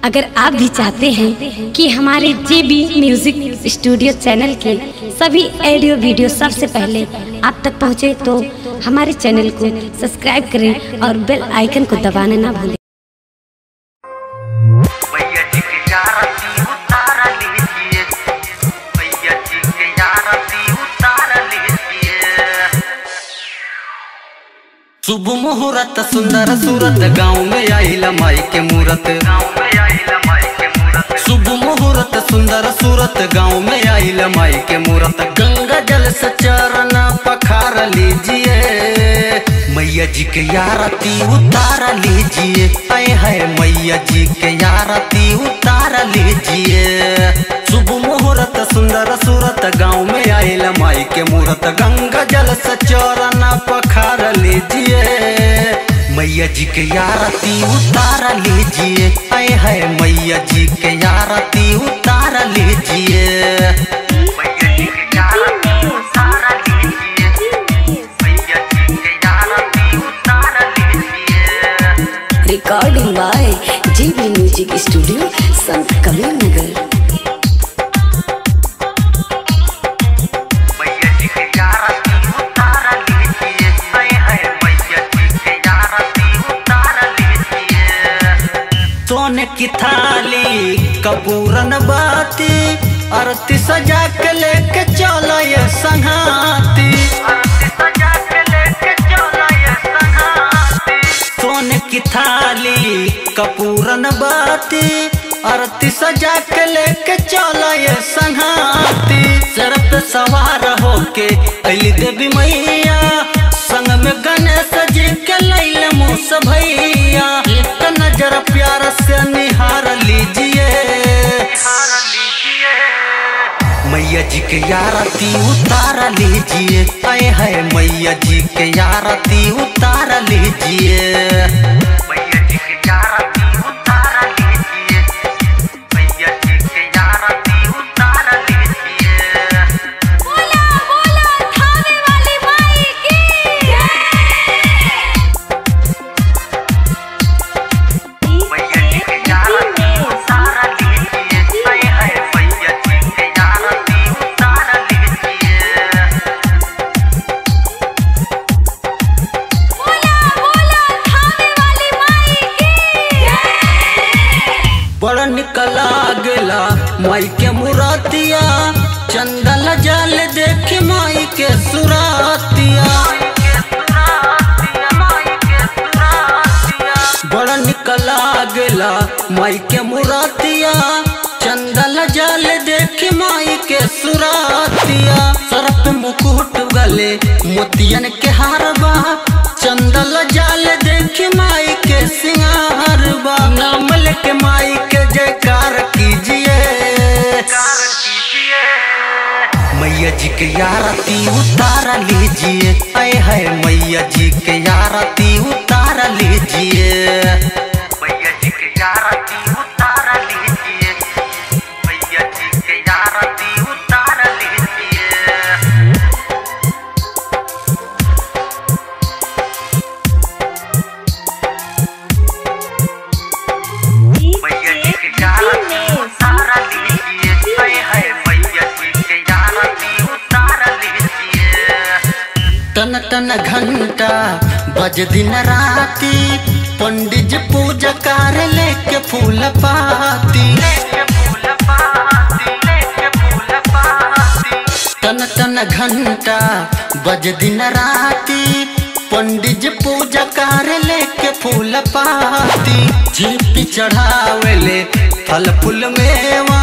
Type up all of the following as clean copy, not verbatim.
अगर आप भी चाहते हैं कि हमारे JB म्यूजिक स्टूडियो चैनल के सभी ऑडियो वीडियो सबसे पहले आप तक पहुंचे, तो हमारे चैनल को सब्सक्राइब करें और बेल आइकन को दबाना ना भूलें। शुभ मुहूर्त सुंदर सूरत गाँव में आइला माई के मूरत। शुभ मुहूर्त सुंदर सूरत गाँव में आइला माई के मूरत। गंगा जल से चरण पखार लीजिए, मैया जी के आरती उतार लीजिए। आए है मैया जी के आरती उतार लीजिए। शुभ मुहूर्त सुंदर सूरत गाँव में आइला माई के मूरत। गंगा जल से चरण पखार लीजिए, मैया जी के आरती उतार लीजिए। आए है मैया जी के आरती उतार लीजिए। मैया जी के आरती उतार लीजिए, मैया जी के आरती उतार लीजिए। Recording by JB music studio Sant Kabir नगर। सोने की थाली कपूरन बाती, आरती सजा के लेके चलो ये संघाती। सोने की थाली कपूरन बाती, आरती सजा के लेके चलो ये संघाती। सर पे सवार होके अली देवी मैया, संग में गणेश जी के लैले मूस भैया। एक नजर प्यार से निहार लीजिए, मैया जी के आरती उतार लीजिए। आए है मैया जी के आरती उतार लीजिए। मैया जी के आरती उतार लीजिए, मैया जी के आरती उतार लीजिए। बोला बोला थाने वाली माई की मैया जी के आरती उतार लीजिए। आए है मैया जी के आरती उतार लीजिए। बोला बोला थाने वाली माई की बड़ निकला गेला माई के मुरातिया, चंदन जल देख माई के सुरातिया। बड़ निकला गेला माई के मुरातिया, चंदन जल देख माई के सुरातिया। सर पे मुकुट गले मोतियन के हारबा, चंदन जल देख माई के सिंगार बा। नाम लेके माई के जयकार कीजिए, मैया जी के आरती उतार लीजिए। आए है मैया जी के आरती उतार लीजिए। मैया जी के आरती उतार लीजिए, मैया जी के आरती उतार लीजिए। मैया जी के आरती उतार लीजिए। आए है मैया जी के आरती उतार लीजिए। टन टन घंटा बज दिन राती, पंडित जी पूजा कर लेके फूल पाती। टन टन घंटा बज दिन राती, पंडित जी पूजा कर लेके फूल पाती। झीपी चढ़ावेले फल फूल मेवा,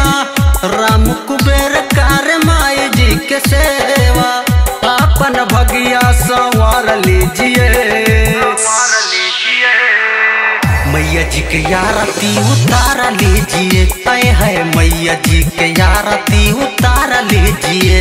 राम कुबेर कार माई जी के सेवा। अपन भगिया संवार लीजिए, मैया जी के आरती उतार लीजिए। आए है मैया जी के आरती उतार लीजिए।